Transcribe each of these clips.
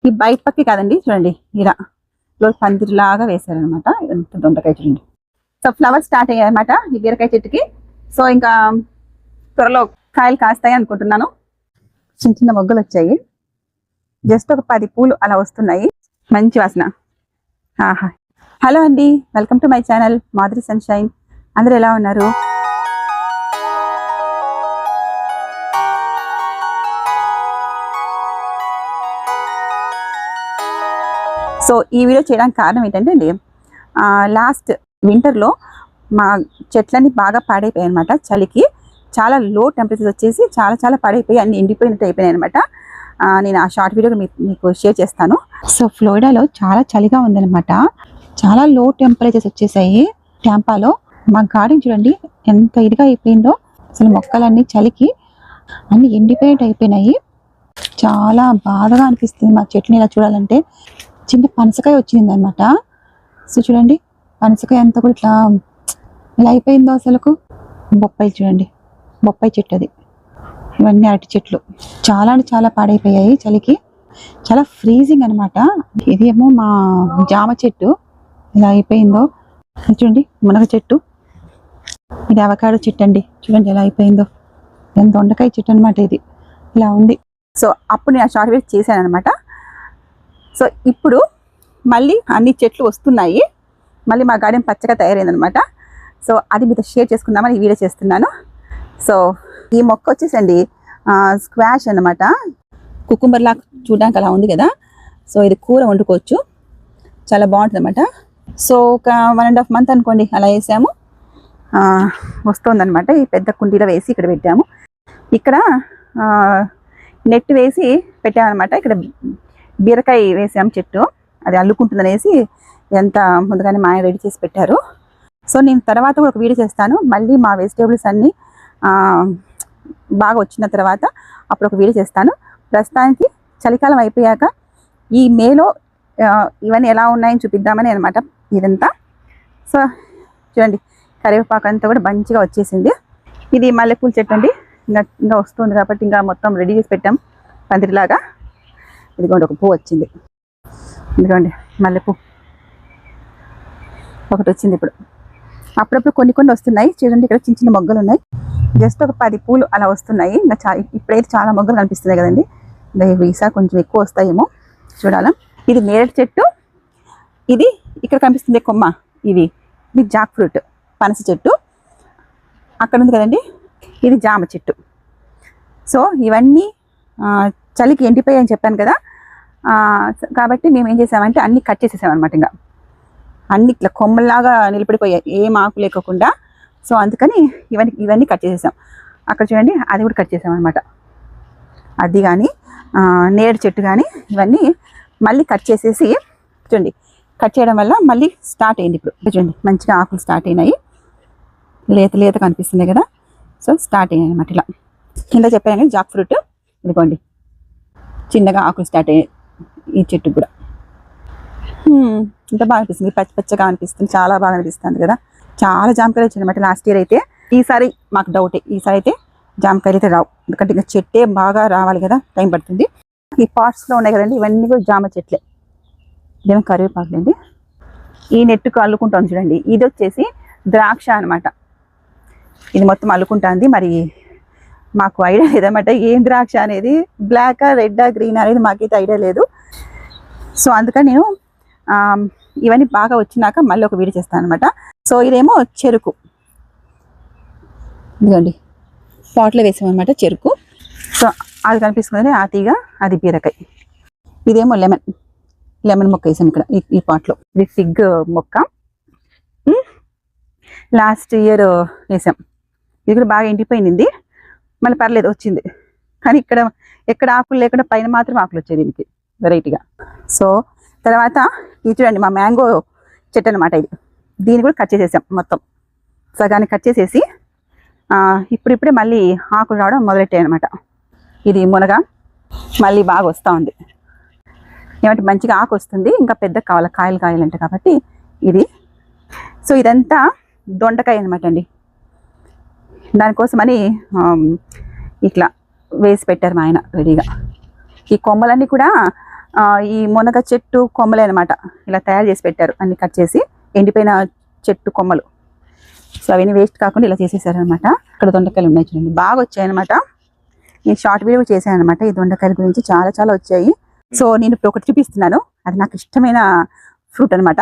ఈ బయట పక్కి కాదండి, చూడండి ఇలా పందిరిలాగా వేశారనమాట. ఎంత దొండకాయ చూడండి. సో ఫ్లవర్స్ స్టార్ట్ అయ్యాయి అనమాట ఈ బీరకాయ చెట్టుకి. సో ఇంకా త్వరలో కాయలు కాస్తాయి అనుకుంటున్నాను. చిన్న చిన్న మొగ్గలు వచ్చాయి. జస్ట్ ఒక 10 పూలు అలా వస్తున్నాయి. మంచి వాసన. ఆహా. హలో అండి, welcome to my channel Madhuri sunshine. అందరూ ఎలా ఉన్నారు? సో ఈ వీడియో చేయడానికి కారణం ఏంటంటే అండి, లాస్ట్ వింటర్లో మా చెట్లన్నీ బాగా పాడైపోయాయి అనమాట. చలికి చాలా లో టెంపరేచర్ వచ్చేసి చాలా పాడైపోయి అన్ని ఎండిపోయినట్టు అయిపోయాయి అనమాట. నేను ఆ షార్ట్ వీడియో మీకు షేర్ చేస్తాను. సో ఫ్లోరిడాలో చాలా చలిగా ఉందనమాట. చాలా లో టెంపరేచర్స్ వచ్చేసాయి. ట్యాంపాలో మా గార్డెన్ చూడండి ఎంత ఇదిగా అయిపోయిందో. అసలు మొక్కలన్నీ చలికి అన్ని ఎండిపోయినట్టు అయిపోయినాయి. చాలా బాధగా అనిపిస్తుంది మా చెట్లని ఇలా చూడాలంటే. చిన్న పనసకాయ వచ్చింది అనమాట. సో చూడండి పనసకాయ అంతా కూడా ఇట్లా ఇలా అయిపోయిందో అసలుకు. బొప్పాయి చూడండి, బొప్పాయి చెట్టు అది. ఇవన్నీ అరటి చెట్లు చాలా అంటే చాలా పాడైపోయాయి చలికి. చాలా ఫ్రీజింగ్ అనమాట. ఇది ఏమో మా జామ చెట్టు ఇలా అయిపోయిందో. చూడండి మునగ చెట్టు, ఇది అవకాడో చెట్టు అండి. చూడండి ఎలా అయిపోయిందో. ఎంత దొండకాయ చెట్టు అనమాట ఇది. ఇలా ఉంది. సో అప్పుడు నేను ఆ షార్ట్ వీడియో చేశాను అనమాట. సో ఇప్పుడు మళ్ళీ అన్ని చెట్లు వస్తున్నాయి. మళ్ళీ మా గార్డెన్ పచ్చగా తయారైందనమాట. సో అది మీతో షేర్ చేసుకుందామని ఈ వీడియో చేస్తున్నాను. సో ఈ మొక్క వచ్చేసండి స్క్వాష్ అనమాట. కుకుంబర్ లాగా చూడడానికి అలా ఉంది కదా. సో ఇది కూర వండుకోవచ్చు, చాలా బాగుంటుంది అనమాట. సో ఒక 1.5 month అనుకోండి అలా వేసాము. వస్తుందన్నమాట. ఈ పెద్ద కుండీలో వేసి ఇక్కడ పెట్టాము. ఇక్కడ నెట్ వేసి పెట్టామన్నమాట. ఇక్కడ బీరకాయ వేసాము చెట్టు, అది అల్లుకుంటుందనేసి ఎంత ముందుగానే మా ఆయన రెడీ చేసి పెట్టారు. సో నేను తర్వాత కూడా ఒక వీడియో చేస్తాను. మళ్ళీ మా వెజిటేబుల్స్ అన్నీ బాగా వచ్చిన తర్వాత అప్పుడు ఒక వీడియో చేస్తాను. ప్రస్తుతానికి చలికాలం అయిపోయాక ఈ మేలో ఇవన్నీ ఎలా ఉన్నాయని చూపిద్దామని అనమాట ఇదంతా. సో చూడండి కరివేపాకు అంతా కూడా మంచిగా వచ్చేసింది. ఇది మల్లెపూల చెట్టు అండి. ఇంకా వస్తుంది కాబట్టి ఇంకా మొత్తం రెడీ చేసి పెట్టాం పందిరిలాగా. ఇదిగోండి ఒక పువ్వు వచ్చింది. ఇదిగోండి మల్లెపూ ఒకటి వచ్చింది. ఇప్పుడు అప్పుడప్పుడు కొన్ని వస్తున్నాయి. చూడండి ఇక్కడ చిన్న చిన్న మొగ్గలు ఉన్నాయి. జస్ట్ ఒక 10 పూలు అలా వస్తున్నాయి. ఇంకా ఇప్పుడైతే చాలా మొగ్గలు కనిపిస్తున్నాయి కదండి. ఈసారి కొంచెం ఎక్కువ వస్తాయేమో చూడాలా. ఇది నేరేడు చెట్టు. ఇది ఇక్కడ కనిపిస్తుంది కొమ్మ. ఇది జాక్ ఫ్రూట్ పనస చెట్టు. అక్కడ ఉంది కదండి, ఇది జామ చెట్టు. సో ఇవన్నీ చలికి ఎండిపోయాయని చెప్పాను కదా. కాబట్టి మేము ఏం చేసామంటే అన్నీ కట్ చేసేసామన్నమాట. ఇంకా అన్ని ఇట్లా కొమ్మల్లాగా నిలబడిపోయాయి, ఏం ఆకు లేకుండా. సో అందుకని ఇవన్నీ కట్ చేసేసాం. అక్కడ చూడండి అది కూడా కట్ చేసామన్నమాట. అది కానీ నేరేడు చెట్టు కానీ ఇవన్నీ మళ్ళీ కట్ చేసేసి చూడండి. కట్ చేయడం వల్ల మళ్ళీ స్టార్ట్ అయింది. ఇప్పుడు చూడండి మంచిగా ఆకులు స్టార్ట్ అయినాయి. లేత కనిపిస్తున్నాయి కదా. సో స్టార్ట్ అయినాయి అన్నమాట. ఇలా కింద చెప్పాను కానీ జాక్ ఫ్రూట్ ఇదిగోండి చిన్నగా ఆకులు స్టార్ట్ అయ్యాయి ఈ చెట్టుకు కూడా. ఇంత బాగా అనిపిస్తుంది, పచ్చగా అనిపిస్తుంది, చాలా బాగా అనిపిస్తుంది కదా. చాలా జామకాయలు వచ్చాయి అనమాట లాస్ట్ ఇయర్ అయితే. ఈసారి మాకు డౌటే, ఈసారి అయితే జామకాయలు అయితే రావు. ఎందుకంటే ఇంకా చెట్టే బాగా రావాలి కదా, టైం పడుతుంది. ఈ పాట్స్లో ఉన్నాయి కదండి, ఇవన్నీ కూడా జామ చెట్లే. ఇదేమో కరివేపాకులండి. ఈ నెట్టుకు అల్లుకుంటాను చూడండి. ఇది వచ్చేసి ద్రాక్ష అనమాట. ఇది మొత్తం అల్లుకుంటుంది. మరి మాకు ఐడియా లేదన్నమాట ఏం ద్రాక్ష అనేది, బ్లాకా రెడ్డా గ్రీన్ అనేది మాకైతే ఐడియా లేదు. సో అందుకని నేను ఇవన్నీ బాగా వచ్చినాక మళ్ళీ ఒక వీడియో చేస్తాను అనమాట. సో ఇదేమో చెరుకు. ఇదిగోండి పాట్లో వేసామన్నమాట చెరుకు. సో అది కనిపిస్తుంది ఆ తీగ, అది బీరకాయ. ఇదేమో లెమన్ మొక్క వేసాం ఇక్కడ ఈ పాట్లో. ఇది ఫిగ్ మొక్క లాస్ట్ ఇయర్ వేసాం. ఇది కూడా బాగా ఎండిపోయింది, మళ్ళీ పర్లేదు వచ్చింది. కానీ ఎక్కడ ఆకులు లేకుండా పైన మాత్రం ఆకులు వచ్చాయి దీనికి వెరైటీగా. సో తర్వాత ఇది చూడండి మా మ్యాంగో చెట్టు అనమాట. దీన్ని కూడా కట్ చేసేసాం మొత్తం. సగాన్ని కట్ చేసేసి ఇప్పుడిప్పుడే మళ్ళీ ఆకులు రావడం మొదలెట్టాయి అనమాట. ఇది మునగ మళ్ళీ బాగా వస్తూ ఉంది. ఏమంటే మంచిగా ఆకు వస్తుంది, ఇంకా పెద్ద కావాలి కాయలంటే కాబట్టి ఇది. సో ఇదంతా దొండకాయ అనమాట అండి. దానికోసమని ఇట్లా వేసి పెట్టారు మా ఆయన రెడీగా. ఈ కొమ్మలన్నీ కూడా ఈ మునగ చెట్టు కొమ్మలే అనమాట, ఇలా తయారు చేసి పెట్టారు, అన్ని కట్ చేసి ఎండిపోయిన చెట్టు కొమ్మలు. సో అవన్నీ వేస్ట్ కాకుండా ఇలా చేసేసారనమాట. అక్కడ దొండకాయలు ఉన్నాయి చూడండి, బాగా వచ్చాయి అనమాట. నేను షార్ట్ వీడియో చేశాను అనమాట ఈ దొండకాయల గురించి, చాలా చాలా వచ్చాయి. సో నేను ఇప్పుడు ఒకటి చూపిస్తున్నాను, అది నాకు ఇష్టమైన ఫ్రూట్ అనమాట.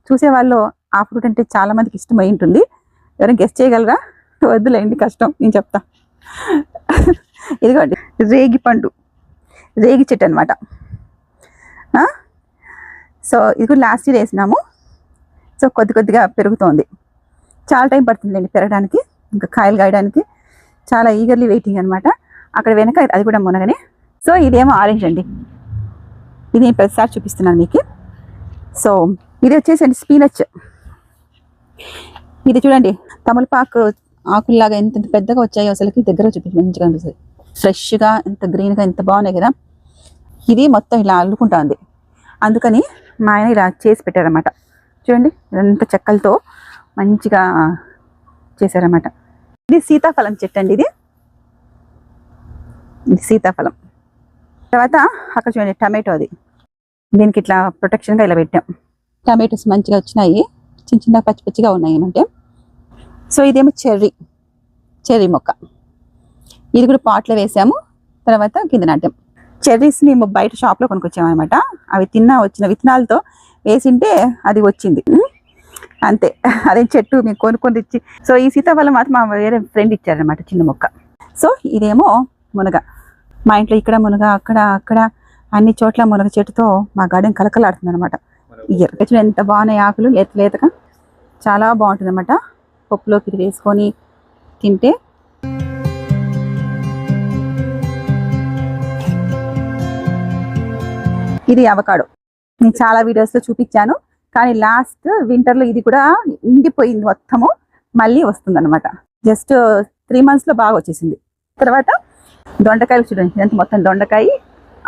చూసేవాళ్ళు ఆ ఫ్రూట్ అంటే చాలా మందికి ఇష్టమై ఉంటుంది. ఎవరైనా గెస్ట్ చేయగలరా? వద్దులేండి, కష్టం, నేను చెప్తా. ఇదిగోండి రేగి పండు, రేగి చెట్టు అనమాట. సో ఇది కూడా లాస్ట్ ఇయర్ వేసినాము. సో కొద్ది కొద్దిగా పెరుగుతోంది, చాలా టైం పడుతుందండి పెరగడానికి, ఇంకా కాయలు కాయడానికి. చాలా ఈగర్లీ వెయిటింగ్ అనమాట. అక్కడ వెనక అది కూడా మునగనే. సో ఇదేమో ఆరెంజ్ అండి, ఇది నేను ప్రతిసారి చూపిస్తున్నాను మీకు. సో ఇది వచ్చేసండి స్పీనచ్. ఇది చూడండి తమలపాకు ఆకుల్లాగా ఎంత పెద్దగా వచ్చాయో అసలుకి, దగ్గర చూపించి మంచిగా అనిపిస్తుంది. ఫ్రెష్గా ఎంత గ్రీన్గా ఎంత బాగున్నాయి కదా. ఇది మొత్తం ఇలా అల్లుకుంటా ఉంది, అందుకని మా ఆయన ఇలా చేసి పెట్టారన్నమాట. చూడండి ఎంత చెక్కలతో మంచిగా చేశారన్నమాట. ఇది సీతాఫలం చెట్టు అండి, ఇది సీతాఫలం. తర్వాత అక్కడ చూడండి టమాటో, అది దీనికి ఇట్లా ప్రొటెక్షన్గా ఇలా పెట్టాం. టమాటోస్ మంచిగా వచ్చినాయి, చిన్న చిన్న పచ్చి పచ్చిగా ఉన్నాయి ఏమంటే. సో ఇదేమో చెర్రీ మొక్క, ఇది కూడా పాట్లో వేసాము, తర్వాత కింద నాటాం. చెర్రీస్ మేము బయట షాప్లో కొనుక్కొచ్చామన్నమాట. అవి వచ్చిన విత్తనాలతో వేసింటే అది వచ్చింది అంతే, అదే చెట్టు మేము కొనుక్కొని తెచ్చి. సో ఈ సీతాఫలం మాత్రం మా వేరే ఫ్రెండ్ ఇచ్చారనమాట, చిన్న మొక్క. సో ఇదేమో మునగ, మా ఇంట్లో ఇక్కడ మునగ, అక్కడ అన్ని చోట్ల మునగ చెట్టుతో మా గార్డెన్ కలకలాడుతుంది అనమాట. ఎర్రగా ఎంత బాగున్నాయి ఆకులు, లేతగా చాలా బాగుంటుంది అనమాట. పప్పులోకి ఇది వేసుకొని తింటే. ఇది అవకాడో, నేను చాలా వీడియోస్లో చూపించాను, కానీ లాస్ట్ వింటర్లో ఇది కూడా ఎండిపోయింది మొత్తము, మళ్ళీ వస్తుంది అనమాట. జస్ట్ 3 monthsలో బాగా వచ్చేసింది. తర్వాత దొండకాయలు చూడండి, ఇదంతా మొత్తం దొండకాయ,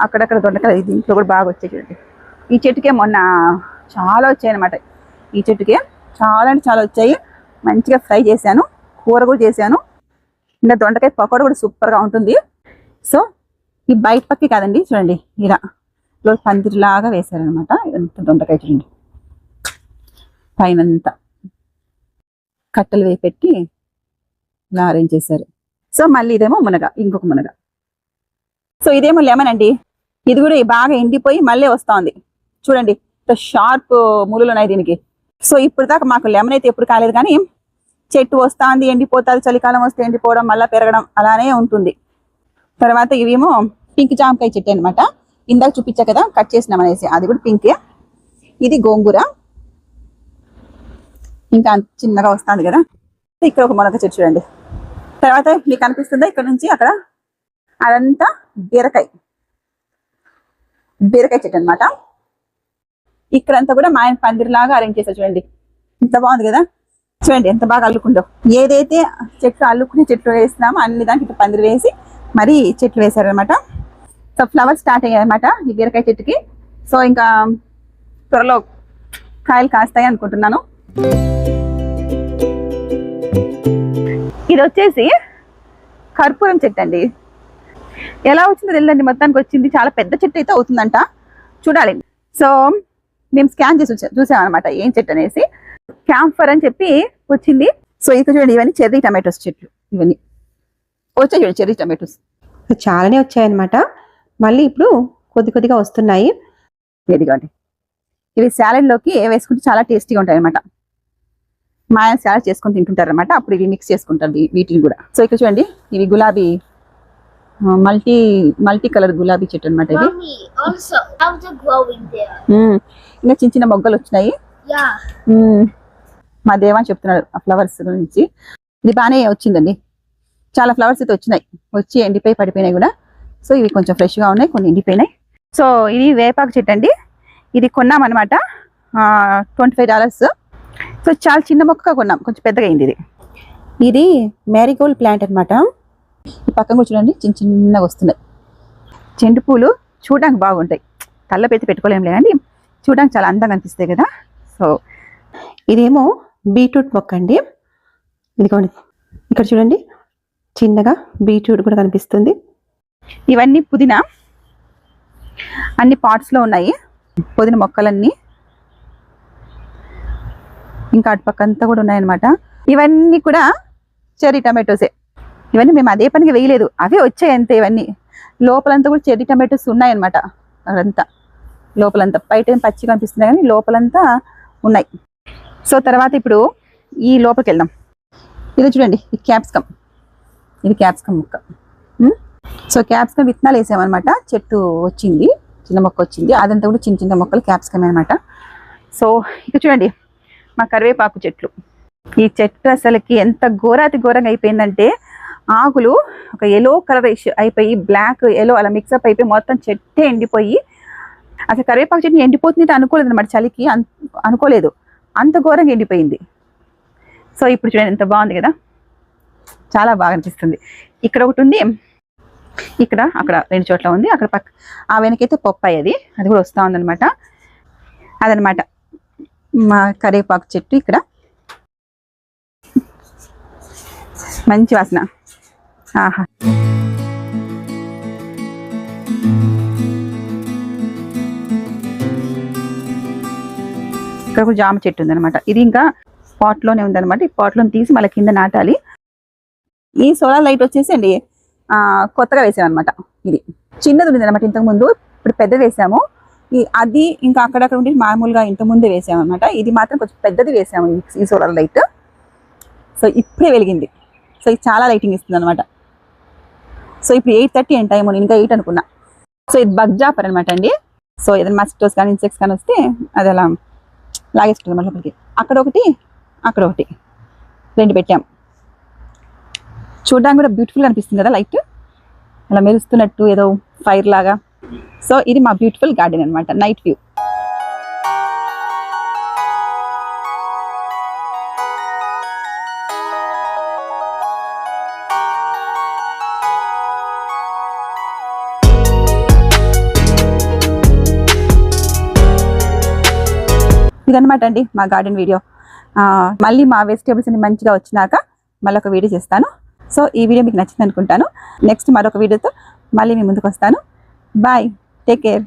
అక్కడక్కడ దొండకాయలు దీంట్లో కూడా బాగా వచ్చాయి చూడండి. ఈ చెట్టుకే మొన్న చాలా వచ్చాయి అనమాట, ఈ చెట్టుకే చాలా అంటే చాలా వచ్చాయి. మంచిగా ఫ్రై చేశాను, కూర కూడా చేశాను. ఇంకా దొండకాయ పకోడా కూడా సూపర్గా ఉంటుంది. సో ఈ బయట పక్కి కాదండి, చూడండి ఇలా పందిరిలాగా వేశారనమాట. ఇదంతా దొండకాయ చూడండి, పైనంతా కట్టెలు వేసి పెట్టి ఇలా అరేంజ్ చేశారు. సో మళ్ళీ ఇదేమో మునగ, ఇంకొక మునగ. సో ఇదేమో లెమన్ అండి, ఇది కూడా బాగా ఎండిపోయి మళ్ళీ వస్తూ ఉంది చూడండి, షార్ప్ ముళ్ళు ఉన్నాయి దీనికి. సో ఇప్పుడు దాకా మాకు లెమన్ అయితే ఎప్పుడు కాలేదు, కానీ చెట్టు వస్తుంది ఎండిపోతుంది, చలికాలం వస్తే ఎండిపోవడం, మళ్ళీ పెరగడం అలానే ఉంటుంది. తర్వాత ఇవేమో పింక్ జామకాయ చెట్టు అనమాట, ఇందాక చూపించా కదా కట్ చేసినాం అనేసి, అది కూడా పింకే. ఇది గోంగూర, ఇంకా చిన్నగా వస్తుంది కదా. ఇక్కడ ఒక మునగ చెట్టు చూడండి. తర్వాత మీకు కనిపిస్తుందా ఇక్కడ నుంచి అక్కడ, అదంతా బీరకాయ చెట్టు అనమాట. ఇక్కడంతా కూడా మా ఆయన పందిరిలాగా అరేంజ్ చేశారు చూడండి, ఎంత బాగుంది కదా. చూడండి ఎంత బాగా అల్లుకుందో, ఏదైతే చెట్లు అల్లుకునే చెట్లు వేసినామో అన్ని దానికి ఇట్లా పందిరి వేసి మరీ చెట్లు వేశారనమాట. సో ఫ్లవర్స్ స్టార్ట్ అయ్యాయి అనమాట ఈ బీరకాయ చెట్టుకి. సో ఇంకా త్వరలో కాయలు కాస్తాయి అనుకుంటున్నాను. ఇది వచ్చేసి కర్పూరం చెట్టు అండి, ఎలా వచ్చిందో తెలియదండి, మొత్తానికి వచ్చింది. చాలా పెద్ద చెట్టు అయితే అవుతుందంట, చూడాలి. సో మేము స్కాన్ చేసి చూసామన్నమాట ఏం చెట్టు అనేసి. క్యాంఫర్ అని చెప్పి వచ్చింది. సో ఇక్కడ చూడండి, ఇవన్నీ చెర్రీ టమాటోస్ చెట్లు, ఇవన్నీ వచ్చాయి చూడండి చెర్రీ టమాటోస్. చాలానే వచ్చాయన్నమాట, మళ్ళీ ఇప్పుడు కొద్దిగా వస్తున్నాయి. ఇదిగోండి, ఇవి సాలెడ్లోకి వేసుకుంటే చాలా టేస్టీగా ఉంటాయి అనమాట. మా ఆయన సాలెడ్ చేసుకొని తింటుంటారు అనమాట, అప్పుడు ఇవి మిక్స్ చేసుకుంటారు వీటిని కూడా. సో ఇక్కడ చూడండి, ఇవి గులాబీ మల్టీ కలర్ గులాబీ చెట్టు అనమాట. ఇది ఇంకా చిన్న చిన్న మొగ్గలు వచ్చినాయి. మా దేవాన్ని చెప్తున్నాడు ఆ ఫ్లవర్స్ గురించి. ఇది బాగానే వచ్చిందండి, చాలా ఫ్లవర్స్ అయితే వచ్చినాయి, వచ్చి ఎండిపోయి పడిపోయినాయి కూడా. సో ఇవి కొంచెం ఫ్రెష్గా ఉన్నాయి, కొన్ని ఎండిపోయినాయి. సో ఇది వేపాకు చెట్టు అండి, ఇది కొన్నామన్నమాట $25. సో చాలా చిన్న మొక్క కొన్నాం, కొంచెం పెద్దగా అయింది. ఇది మ్యారీగోల్డ్ ప్లాంట్ అనమాట. ఈ పక్కన కూడా చూడండి చిన్నగా వస్తున్నాయి చెండు పూలు, చూడడానికి బాగుంటాయి. తల్లపెత్తి పెట్టుకోలేంలే కానీ చూడడానికి చాలా అందంగా అనిపిస్తాయి కదా. సో ఇదేమో బీట్రూట్ మొక్క అండి, ఇదిగోండి ఇక్కడ చూడండి చిన్నగా బీట్రూట్ కూడా కనిపిస్తుంది. ఇవన్నీ పుదీనా, అన్ని పాట్స్లో ఉన్నాయి పుదీన మొక్కలన్నీ. ఇంకా అటుపక్క అంతా కూడా ఉన్నాయన్నమాట. ఇవన్నీ కూడా చెర్రీ టమాటోసే. ఇవన్నీ మేము అదే పనికి వేయలేదు, అవే వచ్చాయి అంతే. ఇవన్నీ లోపలంతా కూడా చెర్రీ టమాటోస్ ఉన్నాయన్నమాట. అదంతా లోపలంతా బయట ఏం పచ్చిగా కనిపిస్తున్నాయి కానీ లోపలంతా ఉన్నాయి. సో తర్వాత ఇప్పుడు ఈ లోపలికి వెళ్దాం. ఇది చూడండి, ఈ క్యాప్సికమ్, ఇది క్యాప్సికమ్ మొక్క. సో క్యాప్సికమ్ విత్తనాలు వేసామన్నమాట. చెట్టు వచ్చింది, చిన్న మొక్క వచ్చింది. అదంతా కూడా చిన్న చిన్న మొక్కలు క్యాప్సికమ్ అనమాట. సో ఇక చూడండి మా కరివేపాకు చెట్లు. ఈ చెట్టు అసలుకి ఎంత ఘోరాతి ఘోరంగా అయిపోయిందంటే ఆకులు ఒక ఎల్లో కలర్ అయిపోయి బ్లాక్ ఎల్లో అలా మిక్సప్ అయిపోయి మొత్తం చెట్టే ఎండిపోయి, అసలు కరివేపాకు చెట్టు ఎండిపోతుంది అనుకోలేదు అనమాట. చలికి అనుకోలేదు, అంత ఘోరంగా ఎండిపోయింది. సో ఇప్పుడు చూడండి ఎంత బాగుంది కదా, చాలా బాగా అనిపిస్తుంది. ఇక్కడ ఒకటి ఉంది, ఇక్కడ అక్కడ 2 చోట్ల ఉంది. అక్కడ పక్క ఆ వెనకైతే పప్పాయి, అది కూడా వస్తూ ఉందన్నమాట. అదనమాట మా కరివేపాకు చెట్టు. ఇక్కడ మంచి వాసన. ఆహా, ఇక్కడ కూడా జామ చెట్టు ఉందన్నమాట. ఇది ఇంకా పాట్లోనే ఉందన్నమాట. ఈ పాట్లో తీసి మళ్ళీ కింద నాటాలి. ఈ సోలార్ లైట్ వచ్చేసి అండి కొత్తగా వేసామన్నమాట. ఇది చిన్నది ఉంది అనమాట ఇంతకుముందు, ఇప్పుడు పెద్దది వేసాము. అది ఇంకా అక్కడక్కడ ఉండి మామూలుగా ఇంతకుముందే వేసాము అనమాట. ఇది మాత్రం కొంచెం పెద్దది వేసాము ఈ సోలార్ లైట్. సో ఇప్పుడే వెలిగింది. సో ఇది చాలా లైటింగ్ ఇస్తుంది అనమాట. సో ఇప్పుడు 8:30 అండ్ టైం, ఇంకా 8 అనుకున్నా. సో ఇది బగ్ జాపర్ అనమాట అండి. సో ఏదైనా మస్కిటోస్ కానీ ఇన్సెక్ట్స్ కానీ వస్తే అది అలా లాగేస్తుంది అనమాట లోపలికి. అక్కడ ఒకటి, అక్కడ ఒకటి, 2 పెట్టాం. చూడడానికి కూడా బ్యూటిఫుల్గా అనిపిస్తుంది కదా, లైట్ అలా మెరుస్తున్నట్టు ఏదో ఫైర్ లాగా. సో ఇది మా బ్యూటిఫుల్ గార్డెన్ అనమాట, నైట్ వ్యూ. ఇదనమాట అండి మా గార్డెన్ వీడియో. మళ్ళీ మా వెజిటేబుల్స్ అన్ని మంచిగా వచ్చినాక మళ్ళీ ఒక వీడియో చేస్తాను. సో ఈ వీడియో మీకు నచ్చింది అనుకుంటాను. నెక్స్ట్ మరొక వీడియోతో మళ్ళీ మీ ముందుకు వస్తాను. Bye, take care.